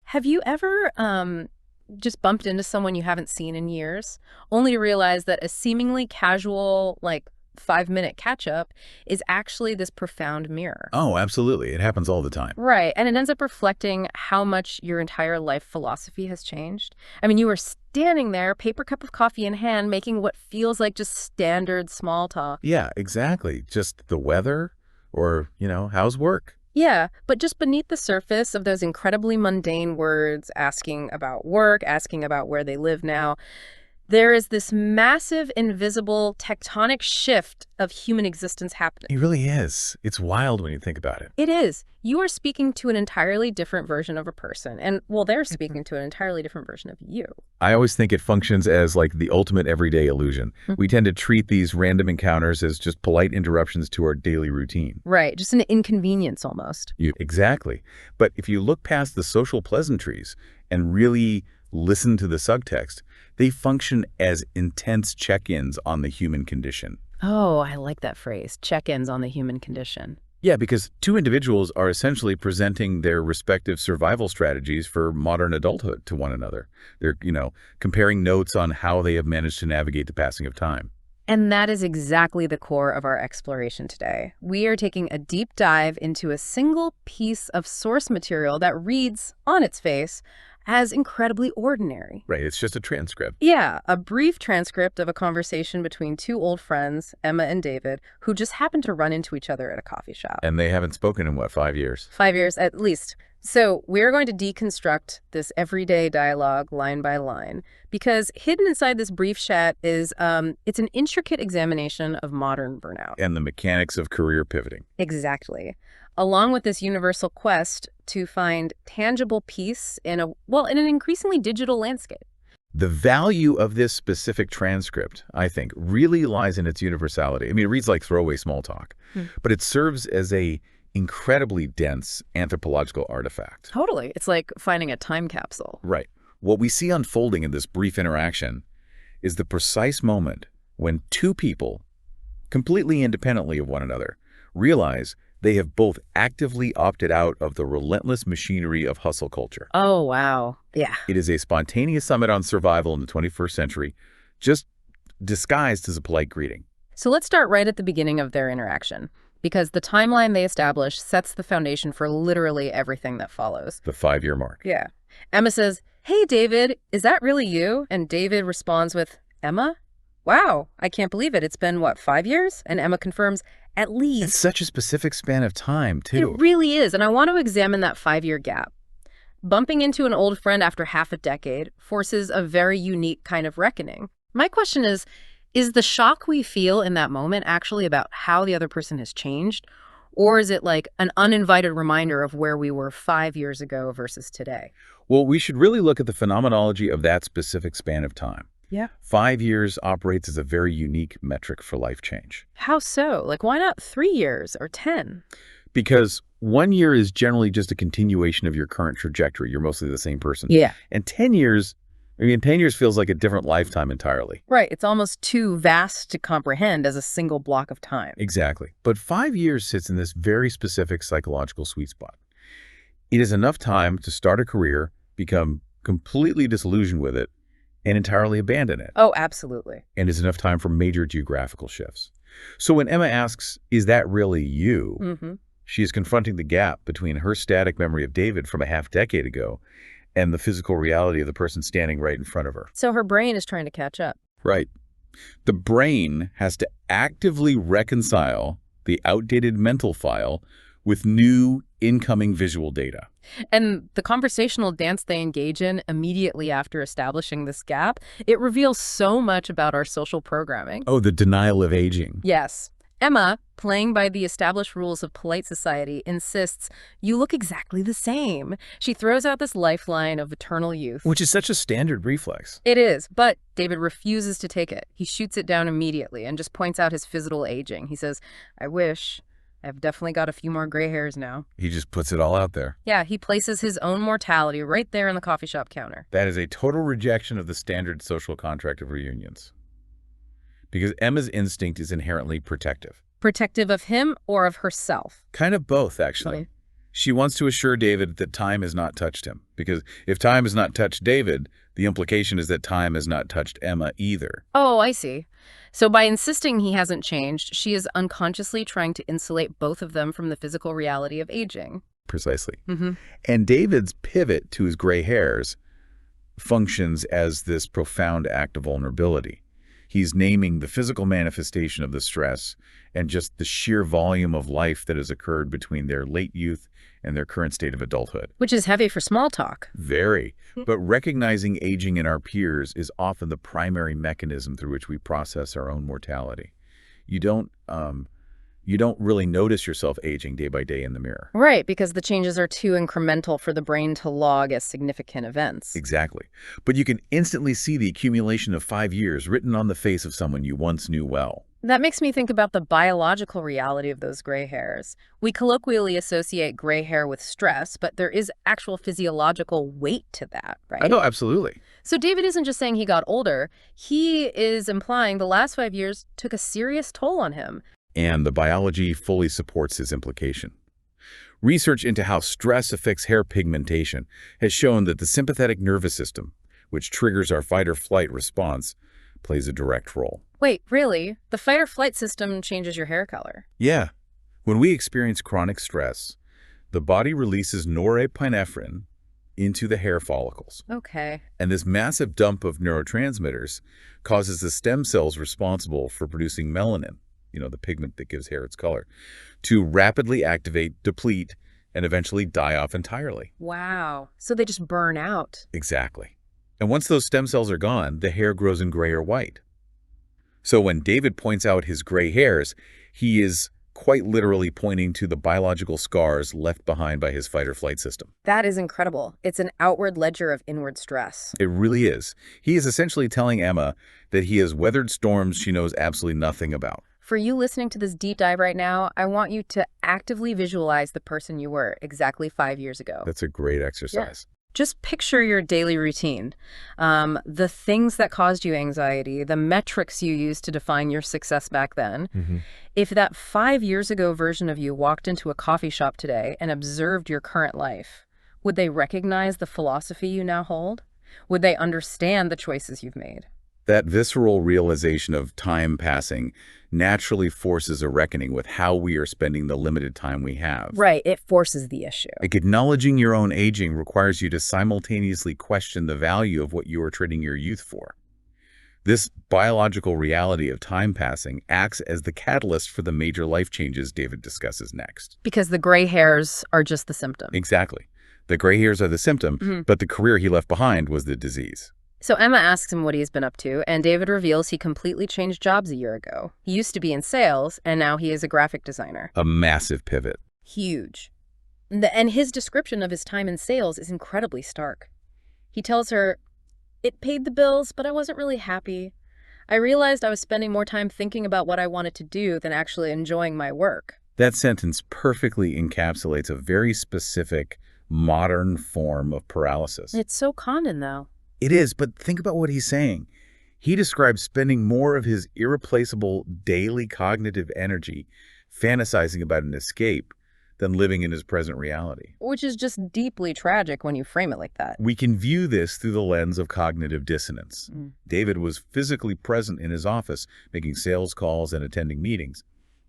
Have you ever just bumped into someone you haven't seen in years, only to realize that a seemingly casual, like 5-minute catch up is actually this profound mirror? Oh, absolutely. It happens all the time. Right. And it ends up reflecting how much your entire life philosophy has changed. I mean, you were standing there, paper cup of coffee in hand, making what feels like just standard small talk. Yeah, exactly. Just the weather or, how's work? Yeah, but just beneath the surface of those incredibly mundane words, asking about work, asking about where they live now, there is this massive, invisible, tectonic shift of human existence happening. It really is. It's wild when you think about it. It is. You are speaking to an entirely different version of a person. And, well, they're speaking to an entirely different version of you. I always think it functions as like the ultimate everyday illusion. We tend to treat these random encounters as just polite interruptions to our daily routine. Right. Just an inconvenience almost. Exactly. But if you look past the social pleasantries and really listen to the subtext, they function as intense check-ins on the human condition. Oh, I like that phrase, check-ins on the human condition. Yeah, because two individuals are essentially presenting their respective survival strategies for modern adulthood to one another. They're, comparing notes on how they have managed to navigate the passing of time. And that is exactly the core of our exploration today. We are taking a deep dive into a single piece of source material that reads, on its face, as incredibly ordinary. Right, it's just a transcript. Yeah, a brief transcript of a conversation between two old friends, Emma and David, who just happened to run into each other at a coffee shop. And they haven't spoken in, 5 years? 5 years at least. So we're going to deconstruct this everyday dialogue line by line, because hidden inside this brief chat is it's an intricate examination of modern burnout. And the mechanics of career pivoting. Exactly. Along with this universal quest to find tangible peace in an increasingly digital landscape. The value of this specific transcript, I think, really lies in its universality. I mean, it reads like throwaway small talk, but it serves as a incredibly dense anthropological artifact. Totally. It's like finding a time capsule. Right. What we see unfolding in this brief interaction is the precise moment when two people, completely independently of one another, realize they have both actively opted out of the relentless machinery of hustle culture. Oh, wow. Yeah. It is a spontaneous summit on survival in the 21st century, just disguised as a polite greeting. So let's start right at the beginning of their interaction, because the timeline they establish sets the foundation for literally everything that follows. The 5-year mark. Yeah. Emma says, "Hey, David, is that really you?" And David responds with, "Emma? Wow, I can't believe it. It's been, 5 years?" And Emma confirms, "At least." It's such a specific span of time, too. It really is. And I want to examine that 5-year gap. Bumping into an old friend after half a decade forces a very unique kind of reckoning. My question is the shock we feel in that moment actually about how the other person has changed? Or is it like an uninvited reminder of where we were 5 years ago versus today? Well, we should really look at the phenomenology of that specific span of time. Yeah. 5 years operates as a very unique metric for life change. How so? Like, why not 3 years or 10? Because 1 year is generally just a continuation of your current trajectory. You're mostly the same person. Yeah. And 10 years, 10 years feels like a different lifetime entirely. Right. It's almost too vast to comprehend as a single block of time. Exactly. But 5 years sits in this very specific psychological sweet spot. It is enough time to start a career, become completely disillusioned with it, and entirely abandon it. Oh, absolutely. And is enough time for major geographical shifts. So when Emma asks, "Is that really you?" She is confronting the gap between her static memory of David from a half-decade ago and the physical reality of the person standing right in front of her. So her brain is trying to catch up. Right. The brain has to actively reconcile the outdated mental file with new incoming visual data. And the conversational dance they engage in immediately after establishing this gap, it reveals so much about our social programming. Oh, the denial of aging. Yes. Emma, playing by the established rules of polite society, insists, "You look exactly the same." She throws out this lifeline of eternal youth. Which is such a standard reflex. It is, but David refuses to take it. He shoots it down immediately and just points out his physical aging. He says, "I wish. I've definitely got a few more gray hairs now." He just puts it all out there. Yeah, he places his own mortality right there on the coffee shop counter. That is a total rejection of the standard social contract of reunions. Because Emma's instinct is inherently protective. Protective of him or of herself? Kind of both, actually. Okay. She wants to assure David that time has not touched him, because if time has not touched David, the implication is that time has not touched Emma either. Oh, I see. So by insisting he hasn't changed, she is unconsciously trying to insulate both of them from the physical reality of aging. Precisely. Mm-hmm. And David's pivot to his gray hairs functions as this profound act of vulnerability. He's naming the physical manifestation of the stress and just the sheer volume of life that has occurred between their late youth and their current state of adulthood. Which is heavy for small talk. Very. But recognizing aging in our peers is often the primary mechanism through which we process our own mortality. You don't really notice yourself aging day by day in the mirror. Right, because the changes are too incremental for the brain to log as significant events. Exactly. But you can instantly see the accumulation of 5 years written on the face of someone you once knew well. That makes me think about the biological reality of those gray hairs. We colloquially associate gray hair with stress, but there is actual physiological weight to that, right? I know, absolutely. So David isn't just saying he got older. He is implying the last 5 years took a serious toll on him. And the biology fully supports his implication. Research into how stress affects hair pigmentation has shown that the sympathetic nervous system, which triggers our fight-or-flight response, plays a direct role. Wait, really? The fight-or-flight system changes your hair color? Yeah. When we experience chronic stress, the body releases norepinephrine into the hair follicles. Okay. And this massive dump of neurotransmitters causes the stem cells responsible for producing melanin, the pigment that gives hair its color, to rapidly activate, deplete, and eventually die off entirely. Wow. So they just burn out. Exactly. And once those stem cells are gone, the hair grows in gray or white. So when David points out his gray hairs, he is quite literally pointing to the biological scars left behind by his fight-or-flight system. That is incredible. It's an outward ledger of inward stress. It really is. He is essentially telling Emma that he has weathered storms she knows absolutely nothing about. For you listening to this deep dive right now, I want you to actively visualize the person you were exactly 5 years ago. That's a great exercise. Yeah. Just picture your daily routine, the things that caused you anxiety, the metrics you used to define your success back then. Mm-hmm. If that 5 years ago version of you walked into a coffee shop today and observed your current life, would they recognize the philosophy you now hold? Would they understand the choices you've made? That visceral realization of time passing naturally forces a reckoning with how we are spending the limited time we have. Right, it forces the issue. Like acknowledging your own aging requires you to simultaneously question the value of what you are trading your youth for. This biological reality of time passing acts as the catalyst for the major life changes David discusses next. Because the gray hairs are just the symptom. Exactly. The gray hairs are the symptom, but the career he left behind was the disease. So Emma asks him what he's been up to, and David reveals he completely changed jobs a year ago. He used to be in sales, and now he is a graphic designer. A massive pivot. Huge. And his description of his time in sales is incredibly stark. He tells her, "It paid the bills, but I wasn't really happy. I realized I was spending more time thinking about what I wanted to do than actually enjoying my work." That sentence perfectly encapsulates a very specific, modern form of paralysis. It's so common, though. It is, but think about what he's saying. He describes spending more of his irreplaceable daily cognitive energy fantasizing about an escape than living in his present reality. Which is just deeply tragic when you frame it like that. We can view this through the lens of cognitive dissonance. David was physically present in his office, making sales calls and attending meetings,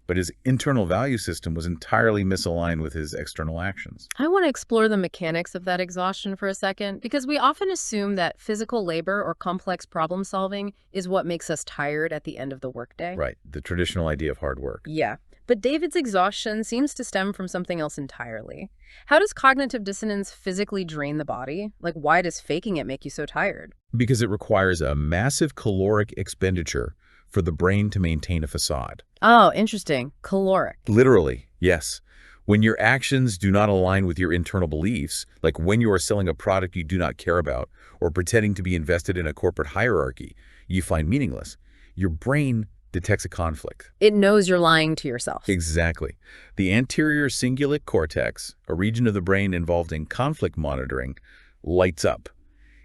but his internal value system was entirely misaligned with his external actions. I want to explore the mechanics of that exhaustion for a second, because we often assume that physical labor or complex problem solving is what makes us tired at the end of the workday. Right, the traditional idea of hard work. Yeah, but David's exhaustion seems to stem from something else entirely. How does cognitive dissonance physically drain the body? Like, why does faking it make you so tired? Because it requires a massive caloric expenditure for the brain to maintain a facade. Oh, interesting. Caloric. Literally, yes. When your actions do not align with your internal beliefs, like when you are selling a product you do not care about or pretending to be invested in a corporate hierarchy you find meaningless, your brain detects a conflict. It knows you're lying to yourself. Exactly. The anterior cingulate cortex, a region of the brain involved in conflict monitoring, lights up.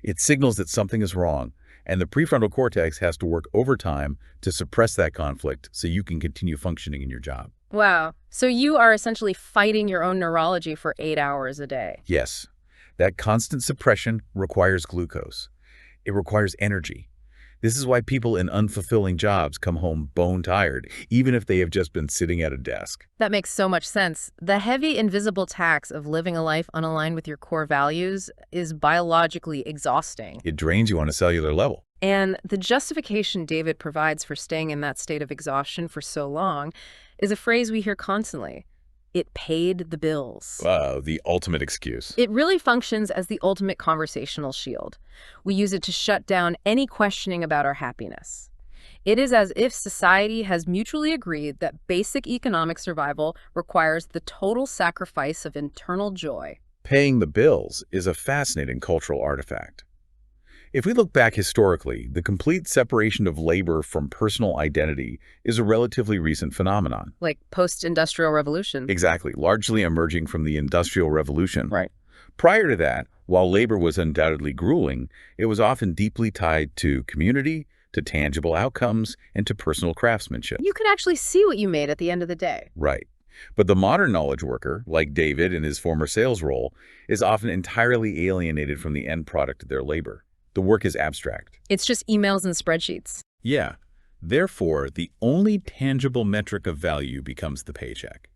It signals that something is wrong, and the prefrontal cortex has to work overtime to suppress that conflict so you can continue functioning in your job. Wow. So you are essentially fighting your own neurology for 8 hours a day. Yes. That constant suppression requires glucose. It requires energy. This is why people in unfulfilling jobs come home bone-tired, even if they have just been sitting at a desk. That makes so much sense. The heavy, invisible tax of living a life unaligned with your core values is biologically exhausting. It drains you on a cellular level. And the justification David provides for staying in that state of exhaustion for so long is a phrase we hear constantly. It paid the bills. Wow, the ultimate excuse. It really functions as the ultimate conversational shield. We use it to shut down any questioning about our happiness. It is as if society has mutually agreed that basic economic survival requires the total sacrifice of internal joy. Paying the bills is a fascinating cultural artifact. If we look back historically, the complete separation of labor from personal identity is a relatively recent phenomenon. Like post-industrial revolution. Exactly, largely emerging from the Industrial Revolution. Right. Prior to that, while labor was undoubtedly grueling, it was often deeply tied to community, to tangible outcomes, and to personal craftsmanship. You could actually see what you made at the end of the day. Right. But the modern knowledge worker, like David in his former sales role, is often entirely alienated from the end product of their labor. The work is abstract. It's just emails and spreadsheets. Yeah. Therefore, the only tangible metric of value becomes the paycheck.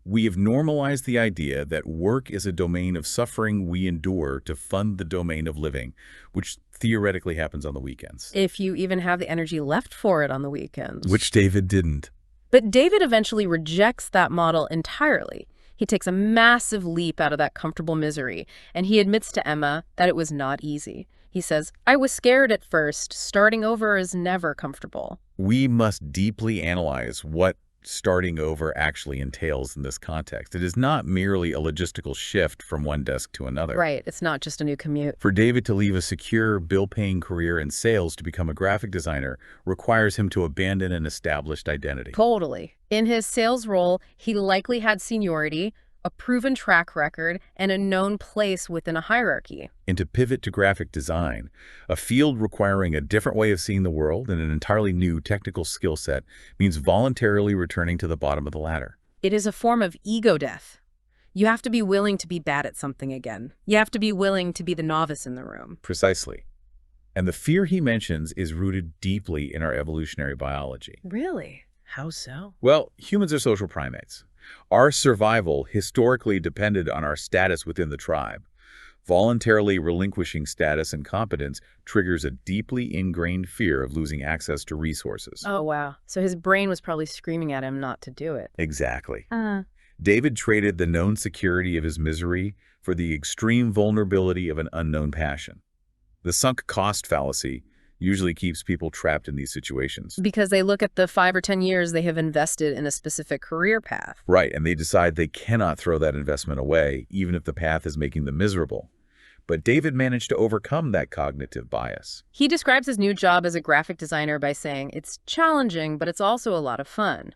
We have normalized the idea that work is a domain of suffering we endure to fund the domain of living, which theoretically happens on the weekends. If you even have the energy left for it on the weekends. Which David didn't. But David eventually rejects that model entirely. He takes a massive leap out of that comfortable misery, and he admits to Emma that it was not easy. He says, "I was scared at first. Starting over is never comfortable." We must deeply analyze what starting over actually entails in this context. It is not merely a logistical shift from one desk to another. Right. It's not just a new commute. For David to leave a secure, bill-paying career in sales to become a graphic designer requires him to abandon an established identity. Totally. In his sales role, he likely had seniority, a proven track record, and a known place within a hierarchy. And to pivot to graphic design, a field requiring a different way of seeing the world and an entirely new technical skill set, means voluntarily returning to the bottom of the ladder. It is a form of ego death. You have to be willing to be bad at something again. You have to be willing to be the novice in the room. Precisely. And the fear he mentions is rooted deeply in our evolutionary biology. Really? How so? Well, humans are social primates. Our survival historically depended on our status within the tribe. Voluntarily relinquishing status and competence triggers a deeply ingrained fear of losing access to resources. Oh, wow. So his brain was probably screaming at him not to do it. Exactly. David traded the known security of his misery for the extreme vulnerability of an unknown passion. The sunk cost fallacy usually keeps people trapped in these situations. Because they look at the 5 or 10 years they have invested in a specific career path. Right, and they decide they cannot throw that investment away, even if the path is making them miserable. But David managed to overcome that cognitive bias. He describes his new job as a graphic designer by saying, "It's challenging, but it's also a lot of fun."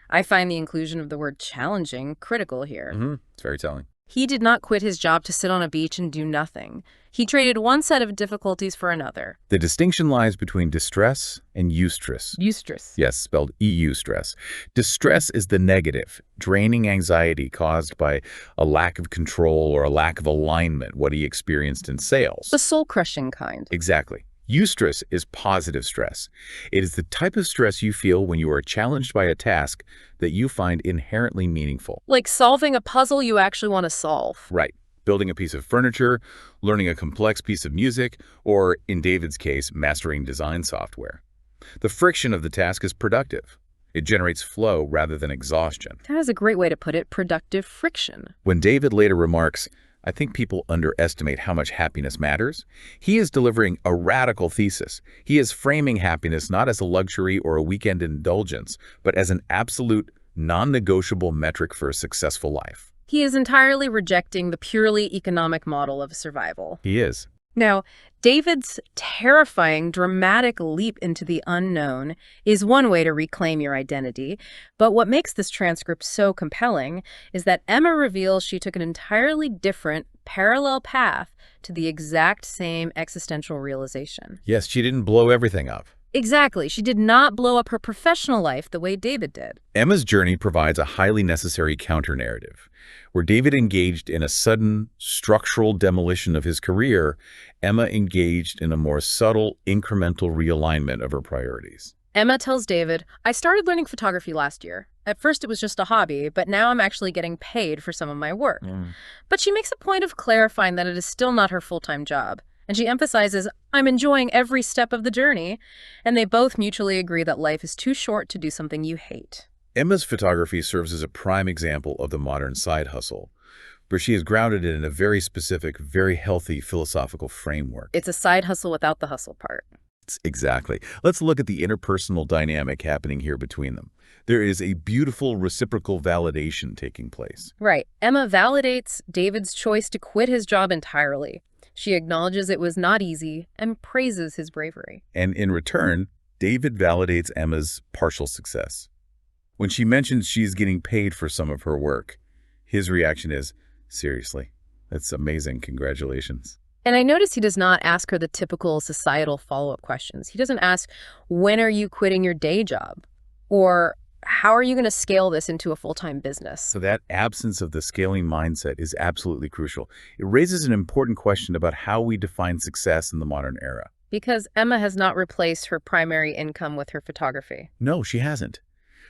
I find the inclusion of the word challenging critical here. It's very telling. He did not quit his job to sit on a beach and do nothing. He traded one set of difficulties for another. The distinction lies between distress and eustress. Eustress. Yes, spelled EU stress. Distress is the negative, draining anxiety caused by a lack of control or a lack of alignment, what he experienced in sales. The soul-crushing kind. Exactly. Eustress is positive stress. It is the type of stress you feel when you are challenged by a task that you find inherently meaningful. Like solving a puzzle you actually want to solve. Right. Building a piece of furniture, learning a complex piece of music, or, in David's case, mastering design software. The friction of the task is productive. It generates flow rather than exhaustion. That is a great way to put it, productive friction. When David later remarks, "I think people underestimate how much happiness matters," he is delivering a radical thesis. He is framing happiness not as a luxury or a weekend indulgence, but as an absolute, non-negotiable metric for a successful life. He is entirely rejecting the purely economic model of survival. He is. Now, David's terrifying, dramatic leap into the unknown is one way to reclaim your identity, but what makes this transcript so compelling is that Emma reveals she took an entirely different, parallel path to the exact same existential realization. Yes, she didn't blow everything up. Exactly. She did not blow up her professional life the way David did. Emma's journey provides a highly necessary counter-narrative. Where David engaged in a sudden structural demolition of his career, Emma engaged in a more subtle, incremental realignment of her priorities. Emma tells David, I started learning photography last year. At first it was just a hobby, but now I'm actually getting paid for some of my work. But she makes a point of clarifying that it is still not her full-time job. And she emphasizes, I'm enjoying every step of the journey. And they both mutually agree that life is too short to do something you hate. Emma's photography serves as a prime example of the modern side hustle, where she is grounded in a very specific, very healthy philosophical framework. It's a side hustle without the hustle part. Exactly. Let's look at the interpersonal dynamic happening here between them. There is a beautiful reciprocal validation taking place. Right. Emma validates David's choice to quit his job entirely. She acknowledges it was not easy and praises his bravery. And in return, David validates Emma's partial success. When she mentions she's getting paid for some of her work, his reaction is, seriously, that's amazing, congratulations. And I notice he does not ask her the typical societal follow-up questions. He doesn't ask, when are you quitting your day job? Or how are you going to scale this into a full-time business? So that absence of the scaling mindset is absolutely crucial. It raises an important question about how we define success in the modern era. Because Emma has not replaced her primary income with her photography. No, she hasn't.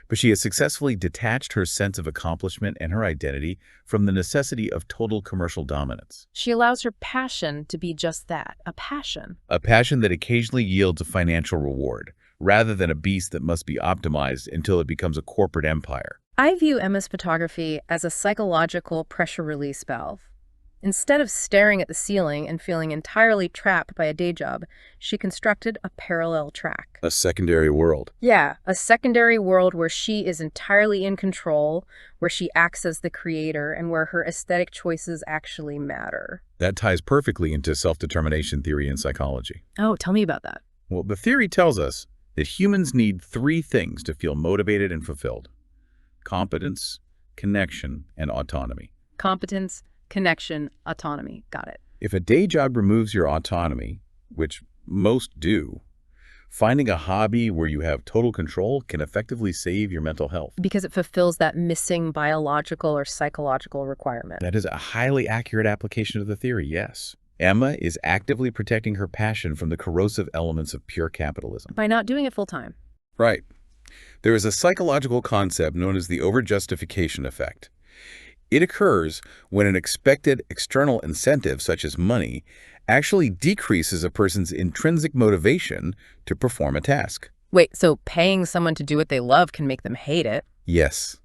But she has successfully detached her sense of accomplishment and her identity from the necessity of total commercial dominance. She allows her passion to be just that, a passion. A passion that occasionally yields a financial reward, rather than a beast that must be optimized until it becomes a corporate empire. I view Emma's photography as a psychological pressure release valve. Instead of staring at the ceiling and feeling entirely trapped by a day job, she constructed a parallel track. A secondary world. Yeah, a secondary world where she is entirely in control, where she acts as the creator, and where her aesthetic choices actually matter. That ties perfectly into self-determination theory in psychology. Oh, tell me about that. Well, the theory tells us that humans need 3 things to feel motivated and fulfilled: competence, connection, and autonomy. Competence, connection, autonomy. Got it. If a day job removes your autonomy, which most do, finding a hobby where you have total control can effectively save your mental health. Because it fulfills that missing biological or psychological requirement. That is a highly accurate application of the theory, yes. Emma is actively protecting her passion from the corrosive elements of pure capitalism. By not doing it full time. Right. There is a psychological concept known as the overjustification effect. It occurs when an expected external incentive, such as money, actually decreases a person's intrinsic motivation to perform a task. Wait, so paying someone to do what they love can make them hate it? Yes.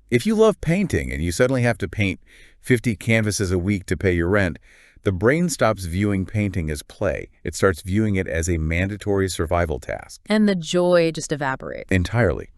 If you love painting and you suddenly have to paint 50 canvases a week to pay your rent, the brain stops viewing painting as play. It starts viewing it as a mandatory survival task. And the joy just evaporates. Entirely.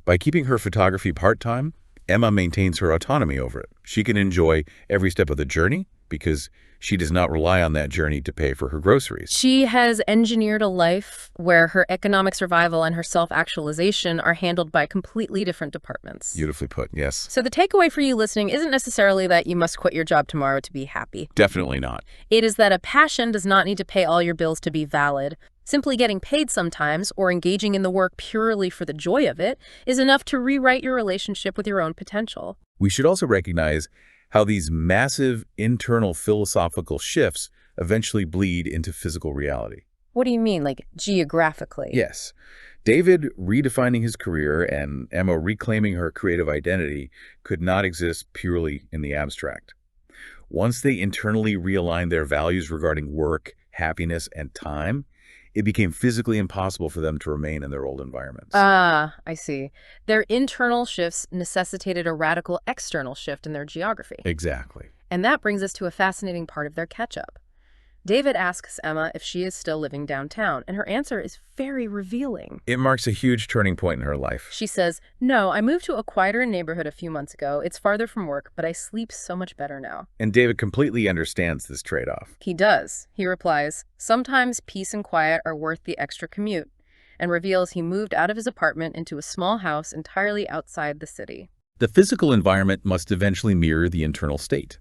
By keeping her photography part-time, Emma maintains her autonomy over it. She can enjoy every step of the journey because she does not rely on that journey to pay for her groceries. She has engineered a life where her economic survival and her self-actualization are handled by completely different departments. Beautifully put, yes. So the takeaway for you listening isn't necessarily that you must quit your job tomorrow to be happy. Definitely not. It is that a passion does not need to pay all your bills to be valid. Simply getting paid sometimes, or engaging in the work purely for the joy of it, is enough to rewrite your relationship with your own potential. We should also recognize how these massive internal philosophical shifts eventually bleed into physical reality. What do you mean, like geographically? Yes. David redefining his career and Emma reclaiming her creative identity could not exist purely in the abstract. Once they internally realigned their values regarding work, happiness, and time, it became physically impossible for them to remain in their old environments. Ah, I see. Their internal shifts necessitated a radical external shift in their geography. Exactly. And that brings us to a fascinating part of their catch-up. David asks Emma if she is still living downtown, and her answer is very revealing. It marks a huge turning point in her life. She says, "No, I moved to a quieter neighborhood a few months ago. It's farther from work, but I sleep so much better now." And David completely understands this trade-off. He does. He replies, "Sometimes peace and quiet are worth the extra commute," and reveals he moved out of his apartment into a small house entirely outside the city. The physical environment must eventually mirror the internal state.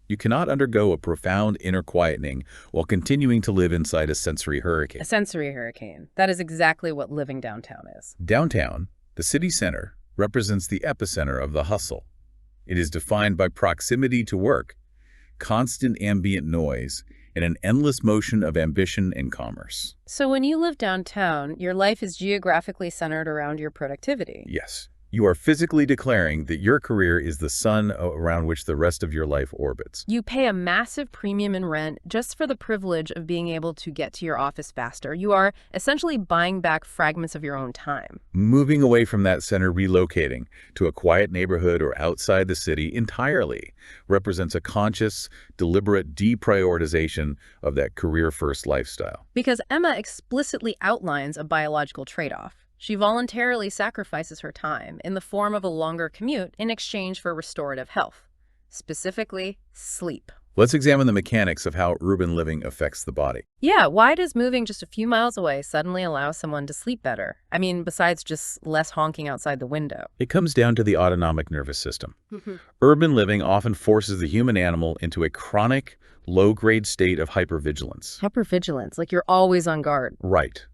You cannot undergo a profound inner quietening while continuing to live inside a sensory hurricane. A sensory hurricane. That is exactly what living downtown is. Downtown, the city center, represents the epicenter of the hustle. It is defined by proximity to work, constant ambient noise, and an endless motion of ambition and commerce. So when you live downtown, your life is geographically centered around your productivity. Yes, you are physically declaring that your career is the sun around which the rest of your life orbits. You pay a massive premium in rent just for the privilege of being able to get to your office faster. You are essentially buying back fragments of your own time. Moving away from that center, relocating to a quiet neighborhood or outside the city entirely represents a conscious, deliberate deprioritization of that career-first lifestyle. Because Emma explicitly outlines a biological trade-off. She voluntarily sacrifices her time in the form of a longer commute in exchange for restorative health, specifically sleep. Let's examine the mechanics of how urban living affects the body. Yeah, why does moving just a few miles away suddenly allow someone to sleep better? I mean, besides just less honking outside the window. It comes down to the autonomic nervous system. Urban living often forces the human animal into a chronic, low-grade state of hypervigilance. Hypervigilance, like you're always on guard. Right.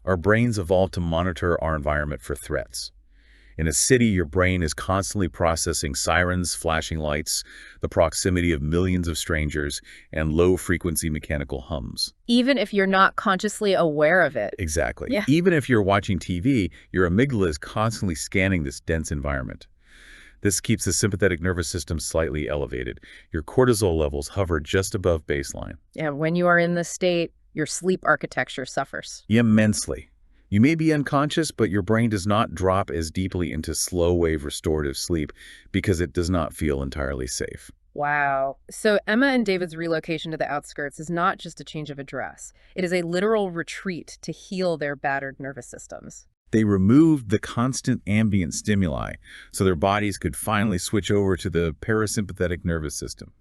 Our brains evolved to monitor our environment for threats. In a city, your brain is constantly processing sirens, flashing lights, the proximity of millions of strangers, and low-frequency mechanical hums. Even if you're not consciously aware of it. Exactly. Yeah. Even if you're watching TV, your amygdala is constantly scanning this dense environment. This keeps the sympathetic nervous system slightly elevated. Your cortisol levels hover just above baseline. Yeah, when you are in this state, your sleep architecture suffers. Immensely. You may be unconscious, but your brain does not drop as deeply into slow-wave restorative sleep because it does not feel entirely safe. Wow. So Emma and David's relocation to the outskirts is not just a change of address. It is a literal retreat to heal their battered nervous systems. They removed the constant ambient stimuli so their bodies could finally switch over to the parasympathetic nervous system,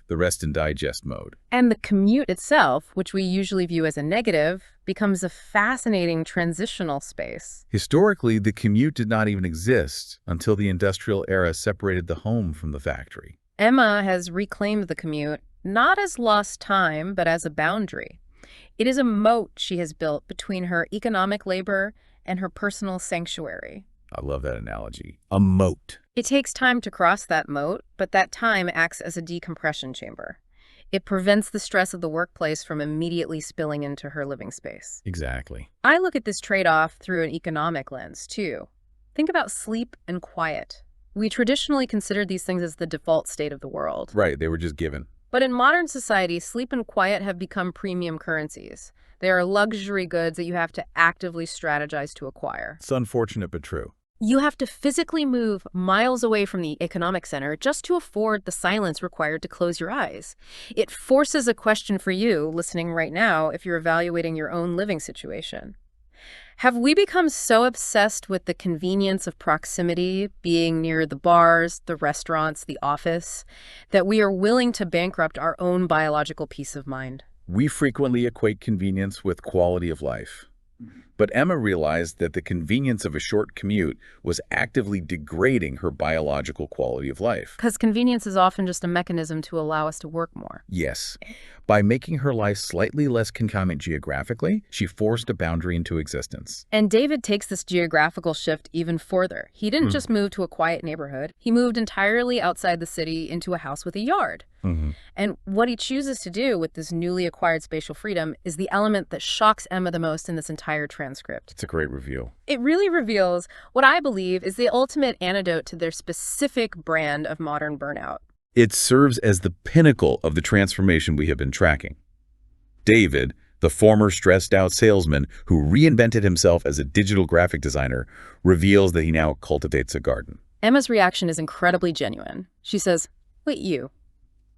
the rest and digest mode. And the commute itself, which we usually view as a negative, becomes a fascinating transitional space. Historically, the commute did not even exist until the industrial era separated the home from the factory. Emma has reclaimed the commute, not as lost time, but as a boundary. It is a moat she has built between her economic labor and her personal sanctuary. I love that analogy. A moat. It takes time to cross that moat, but that time acts as a decompression chamber. It prevents the stress of the workplace from immediately spilling into her living space. Exactly. I look at this trade-off through an economic lens, too. Think about sleep and quiet. We traditionally considered these things as the default state of the world. Right, they were just given. But in modern society, sleep and quiet have become premium currencies. They are luxury goods that you have to actively strategize to acquire. It's unfortunate but true. You have to physically move miles away from the economic center just to afford the silence required to close your eyes. It forces a question for you, listening right now, if you're evaluating your own living situation. Have we become so obsessed with the convenience of proximity, being near the bars, the restaurants, the office, that we are willing to bankrupt our own biological peace of mind? We frequently equate convenience with quality of life. But Emma realized that the convenience of a short commute was actively degrading her biological quality of life. Because convenience is often just a mechanism to allow us to work more. Yes. By making her life slightly less concomitant geographically, she forced a boundary into existence. And David takes this geographical shift even further. He didn't just move to a quiet neighborhood. He moved entirely outside the city into a house with a yard. And what he chooses to do with this newly acquired spatial freedom is the element that shocks Emma the most in this entire transcript. It's a great reveal. It really reveals what I believe is the ultimate antidote to their specific brand of modern burnout. It serves as the pinnacle of the transformation we have been tracking. David, the former stressed-out salesman who reinvented himself as a digital graphic designer, reveals that he now cultivates a garden. Emma's reaction is incredibly genuine. She says, "Wait, you?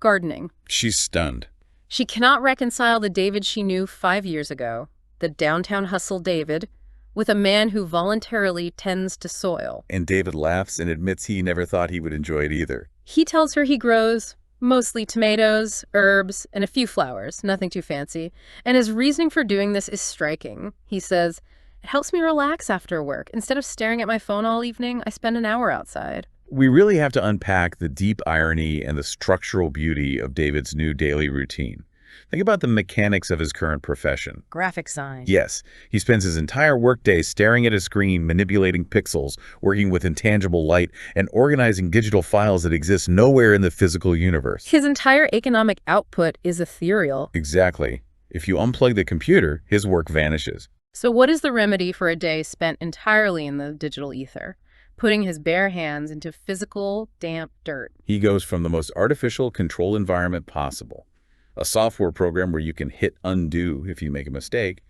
Gardening?" She's stunned. She cannot reconcile the David she knew 5 years ago, the downtown hustle David, with a man who voluntarily tends to soil. And David laughs and admits he never thought he would enjoy it either. He tells her he grows mostly tomatoes, herbs, and a few flowers, nothing too fancy. And his reasoning for doing this is striking. He says, "It helps me relax after work. Instead of staring at my phone all evening, I spend an hour outside." We really have to unpack the deep irony and the structural beauty of David's new daily routine. Think about the mechanics of his current profession. Graphic sign. Yes, he spends his entire workday staring at a screen, manipulating pixels, working with intangible light, and organizing digital files that exist nowhere in the physical universe. His entire economic output is ethereal. Exactly. If you unplug the computer, his work vanishes. So what is the remedy for a day spent entirely in the digital ether? Putting his bare hands into physical, damp dirt. He goes from the most artificial control environment possible, a software program where you can hit undo if you make a mistake,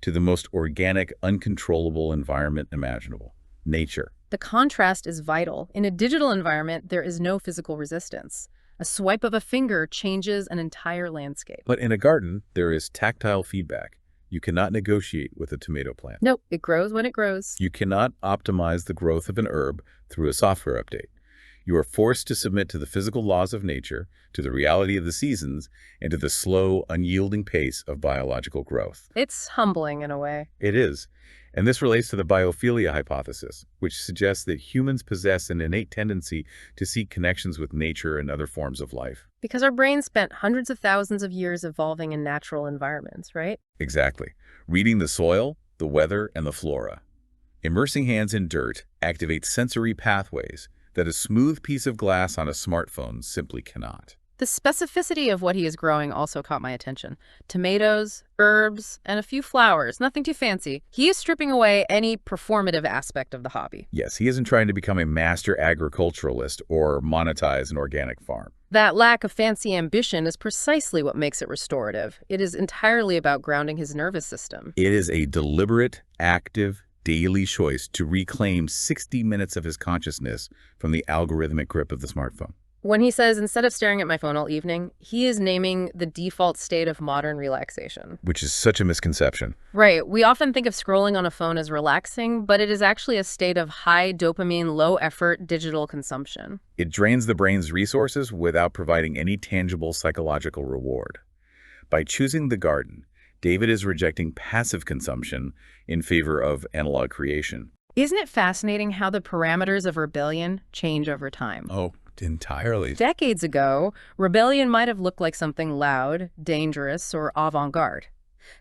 to the most organic, uncontrollable environment imaginable, nature. The contrast is vital. In a digital environment, there is no physical resistance. A swipe of a finger changes an entire landscape. But in a garden, there is tactile feedback. You cannot negotiate with a tomato plant. Nope, it grows when it grows. You cannot optimize the growth of an herb through a software update. You are forced to submit to the physical laws of nature, to the reality of the seasons, and to the slow, unyielding pace of biological growth. It's humbling in a way. It is. And this relates to the biophilia hypothesis, which suggests that humans possess an innate tendency to seek connections with nature and other forms of life. Because our brains spent hundreds of thousands of years evolving in natural environments, right? Exactly. Reading the soil, the weather, and the flora. Immersing hands in dirt activates sensory pathways that a smooth piece of glass on a smartphone simply cannot. The specificity of what he is growing also caught my attention. Tomatoes, herbs, and a few flowers, nothing too fancy. He is stripping away any performative aspect of the hobby. Yes, he isn't trying to become a master agriculturalist or monetize an organic farm. That lack of fancy ambition is precisely what makes it restorative. It is entirely about grounding his nervous system. It is a deliberate, active, daily choice to reclaim 60 minutes of his consciousness from the algorithmic grip of the smartphone. When he says, instead of staring at my phone all evening, he is naming the default state of modern relaxation. Which is such a misconception. Right. We often think of scrolling on a phone as relaxing, but it is actually a state of high dopamine, low-effort digital consumption. It drains the brain's resources without providing any tangible psychological reward. By choosing the garden, David is rejecting passive consumption in favor of analog creation. Isn't it fascinating how the parameters of rebellion change over time? Oh, entirely. Decades ago, rebellion might have looked like something loud, dangerous, or avant-garde.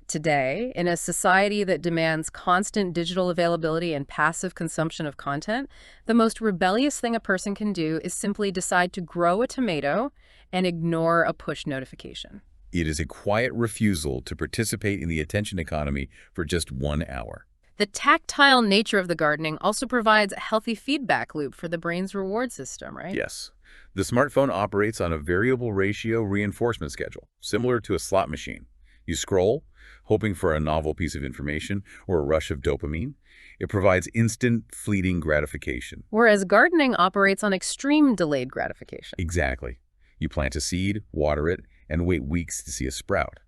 Today, in a society that demands constant digital availability and passive consumption of content, the most rebellious thing a person can do is simply decide to grow a tomato and ignore a push notification. It is a quiet refusal to participate in the attention economy for just 1 hour. The tactile nature of the gardening also provides a healthy feedback loop for the brain's reward system, right? Yes. The smartphone operates on a variable ratio reinforcement schedule, similar to a slot machine. You scroll, hoping for a novel piece of information or a rush of dopamine. It provides instant, fleeting gratification. Whereas gardening operates on extreme delayed gratification. Exactly. You plant a seed, water it, and wait weeks to see a sprout.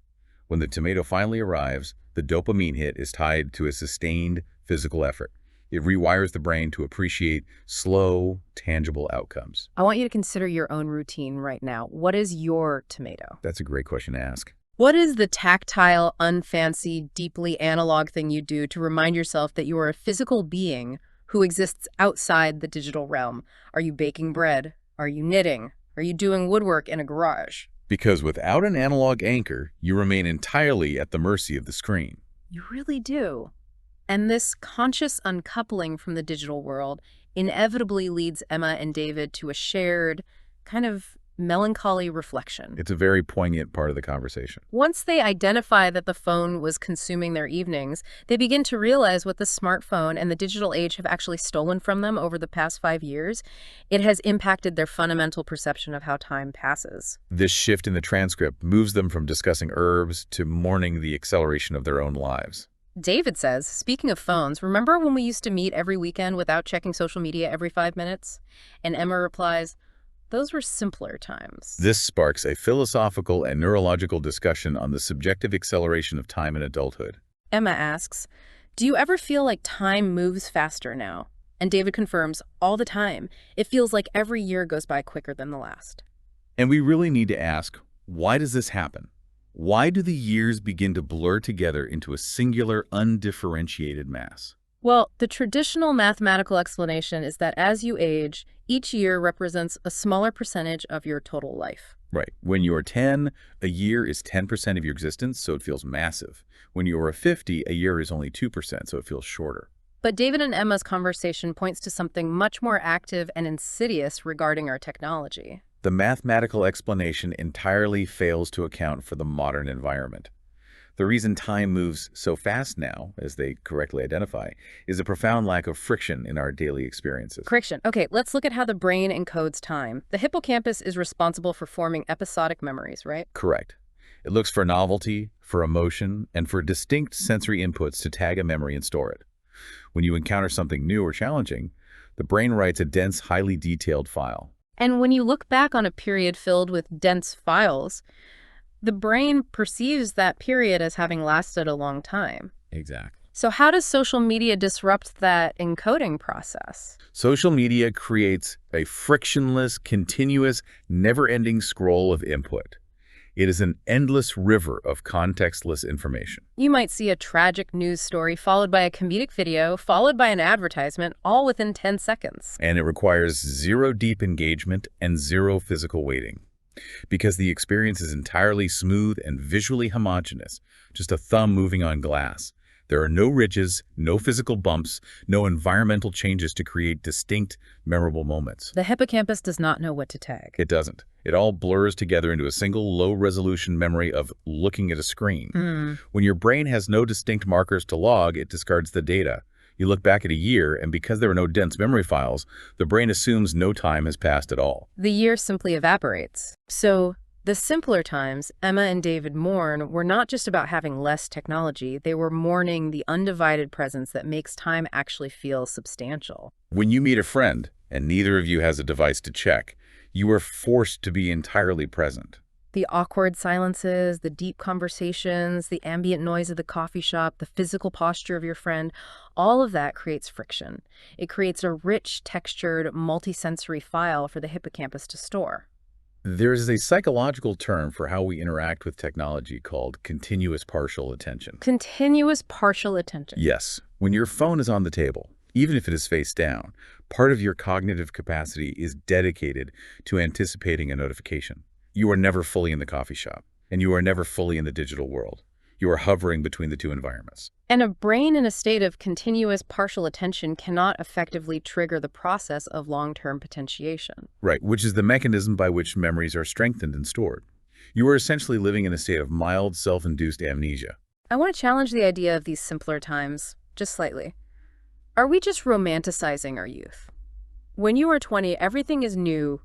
When the tomato finally arrives, the dopamine hit is tied to a sustained physical effort. It rewires the brain to appreciate slow, tangible outcomes. I want you to consider your own routine right now. What is your tomato? That's a great question to ask. What is the tactile, unfancy, deeply analog thing you do to remind yourself that you are a physical being who exists outside the digital realm? Are you baking bread? Are you knitting? Are you doing woodwork in a garage? Because without an analog anchor, you remain entirely at the mercy of the screen. You really do. And this conscious uncoupling from the digital world inevitably leads Emma and David to a shared, kind of melancholy reflection. It's a very poignant part of the conversation. Once they identify that the phone was consuming their evenings, they begin to realize what the smartphone and the digital age have actually stolen from them over the past 5 years. It has impacted their fundamental perception of how time passes. This shift in the transcript moves them from discussing herbs to mourning the acceleration of their own lives. David says, speaking of phones, remember when we used to meet every weekend without checking social media every 5 minutes? And Emma replies, those were simpler times. This sparks a philosophical and neurological discussion on the subjective acceleration of time in adulthood. Emma asks, do you ever feel like time moves faster now? And David confirms, all the time. It feels like every year goes by quicker than the last. And we really need to ask, why does this happen? Why do the years begin to blur together into a singular, undifferentiated mass? Well, the traditional mathematical explanation is that as you age, each year represents a smaller percentage of your total life. Right. When you're 10, a year is 10% of your existence, so it feels massive. When you're 50, a year is only 2%, so it feels shorter. But David and Emma's conversation points to something much more active and insidious regarding our technology. The mathematical explanation entirely fails to account for the modern environment. The reason time moves so fast now, as they correctly identify, is a profound lack of friction in our daily experiences. Friction. Okay, let's look at how the brain encodes time. The hippocampus is responsible for forming episodic memories, right? Correct. It looks for novelty, for emotion, and for distinct sensory inputs to tag a memory and store it. When you encounter something new or challenging, the brain writes a dense, highly detailed file. And when you look back on a period filled with dense files, the brain perceives that period as having lasted a long time. Exactly. So how does social media disrupt that encoding process? Social media creates a frictionless, continuous, never-ending scroll of input. It is an endless river of contextless information. You might see a tragic news story followed by a comedic video, followed by an advertisement, all within 10 seconds. And it requires zero deep engagement and zero physical waiting. Because the experience is entirely smooth and visually homogeneous, just a thumb moving on glass. There are no ridges, no physical bumps, no environmental changes to create distinct, memorable moments. The hippocampus does not know what to tag. It doesn't. It all blurs together into a single low-resolution memory of looking at a screen. When your brain has no distinct markers to log, it discards the data. You look back at a year, and because there are no dense memory files, the brain assumes no time has passed at all. The year simply evaporates. So the simpler times Emma and David mourn were not just about having less technology. They were mourning the undivided presence that makes time actually feel substantial. When you meet a friend, and neither of you has a device to check, you are forced to be entirely present. The awkward silences, the deep conversations, the ambient noise of the coffee shop, the physical posture of your friend, all of that creates friction. It creates a rich, textured, multisensory file for the hippocampus to store. There is a psychological term for how we interact with technology called continuous partial attention. Continuous partial attention. Yes. When your phone is on the table, even if it is face down, part of your cognitive capacity is dedicated to anticipating a notification. You are never fully in the coffee shop, and you are never fully in the digital world. You are hovering between the two environments. And a brain in a state of continuous partial attention cannot effectively trigger the process of long-term potentiation. Right, which is the mechanism by which memories are strengthened and stored. You are essentially living in a state of mild, self-induced amnesia. I want to challenge the idea of these simpler times, just slightly. Are we just romanticizing our youth? When you are 20, everything is new.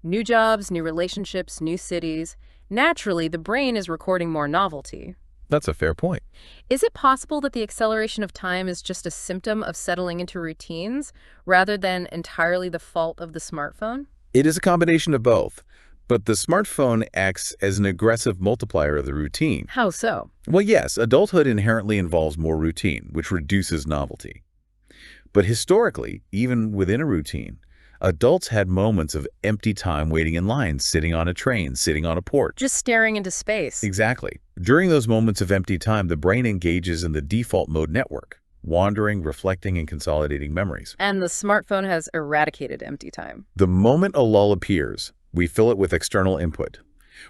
New jobs, new relationships, new cities. Naturally, the brain is recording more novelty. That's a fair point. Is it possible that the acceleration of time is just a symptom of settling into routines rather than entirely the fault of the smartphone? It is a combination of both, but the smartphone acts as an aggressive multiplier of the routine. How so? Well, yes, adulthood inherently involves more routine, which reduces novelty. But historically, even within a routine, adults had moments of empty time waiting in line, sitting on a train, sitting on a porch. Just staring into space. Exactly. During those moments of empty time, the brain engages in the default mode network, wandering, reflecting, and consolidating memories. And the smartphone has eradicated empty time. The moment a lull appears, we fill it with external input.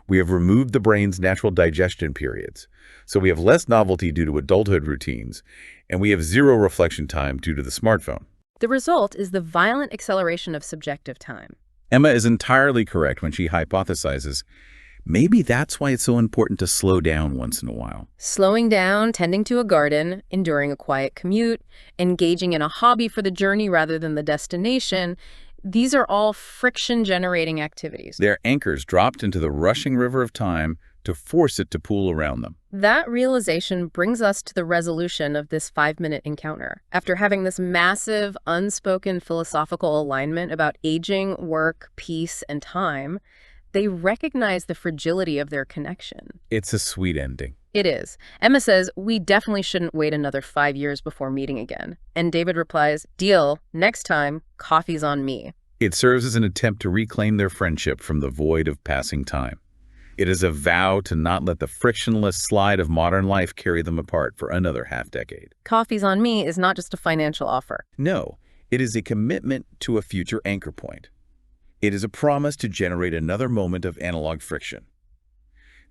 We have removed the brain's natural digestion periods, so we have less novelty due to adulthood routines, and we have zero reflection time due to the smartphone. The result is the violent acceleration of subjective time. Emma is entirely correct when she hypothesizes, maybe that's why it's so important to slow down once in a while. Slowing down, tending to a garden, enduring a quiet commute, engaging in a hobby for the journey rather than the destination, these are all friction-generating activities. They're anchors dropped into the rushing river of time to force it to pool around them. That realization brings us to the resolution of this 5-minute encounter. After having this massive, unspoken philosophical alignment about aging, work, peace, and time, they recognize the fragility of their connection. It's a sweet ending. It is. Emma says, we definitely shouldn't wait another 5 years before meeting again. And David replies, deal, next time, coffee's on me. It serves as an attempt to reclaim their friendship from the void of passing time. It is a vow to not let the frictionless slide of modern life carry them apart for another half-decade. Coffee's on me is not just a financial offer. No, it is a commitment to a future anchor point. It is a promise to generate another moment of analog friction.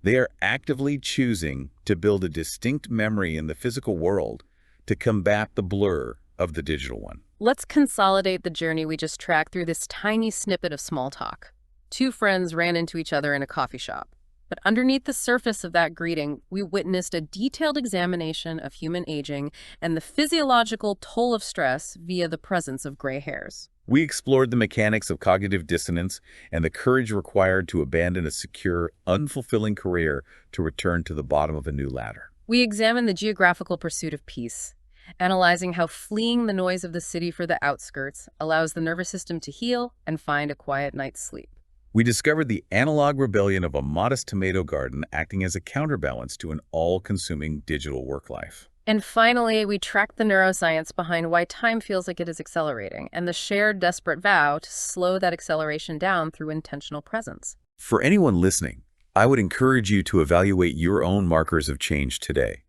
They are actively choosing to build a distinct memory in the physical world to combat the blur of the digital one. Let's consolidate the journey we just tracked through this tiny snippet of small talk. Two friends ran into each other in a coffee shop. But underneath the surface of that greeting, we witnessed a detailed examination of human aging and the physiological toll of stress via the presence of gray hairs. We explored the mechanics of cognitive dissonance and the courage required to abandon a secure, unfulfilling career to return to the bottom of a new ladder. We examined the geographical pursuit of peace, analyzing how fleeing the noise of the city for the outskirts allows the nervous system to heal and find a quiet night's sleep. We discovered the analog rebellion of a modest tomato garden acting as a counterbalance to an all-consuming digital work life. And finally, we tracked the neuroscience behind why time feels like it is accelerating and the shared desperate vow to slow that acceleration down through intentional presence. For anyone listening, I would encourage you to evaluate your own markers of change today.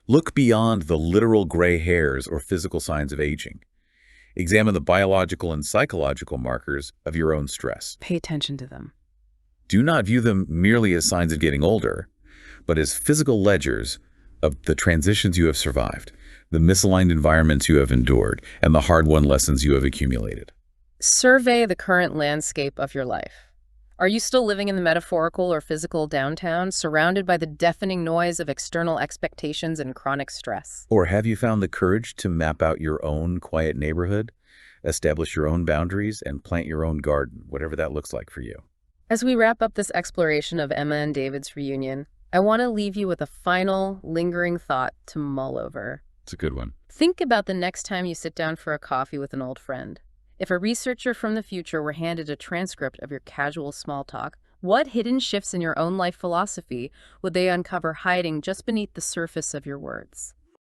Look beyond the literal gray hairs or physical signs of aging. Examine the biological and psychological markers of your own stress. Pay attention to them. Do not view them merely as signs of getting older, but as physical ledgers of the transitions you have survived, the misaligned environments you have endured, and the hard-won lessons you have accumulated. Survey the current landscape of your life. Are you still living in the metaphorical or physical downtown, surrounded by the deafening noise of external expectations and chronic stress? Or have you found the courage to map out your own quiet neighborhood, establish your own boundaries, and plant your own garden, whatever that looks like for you? As we wrap up this exploration of Emma and David's reunion, I want to leave you with a final, lingering thought to mull over. It's a good one. Think about the next time you sit down for a coffee with an old friend. If a researcher from the future were handed a transcript of your casual small talk, what hidden shifts in your own life philosophy would they uncover hiding just beneath the surface of your words?